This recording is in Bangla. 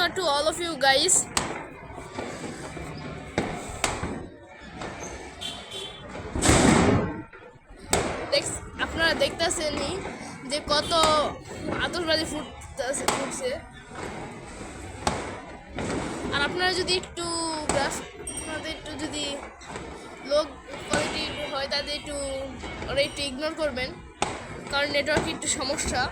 ধন্যবাদ to all of you guys. আপনারা দেখতেছেনই যে কত আতশবাজি ফুটছে। আর আপনারা যদি একটু আপনাদের একটু যদি লো কোয়ালিটি হয় তাদের একটু ইগনোর করবেন, কারণ নেটওয়ার্কে একটু সমস্যা।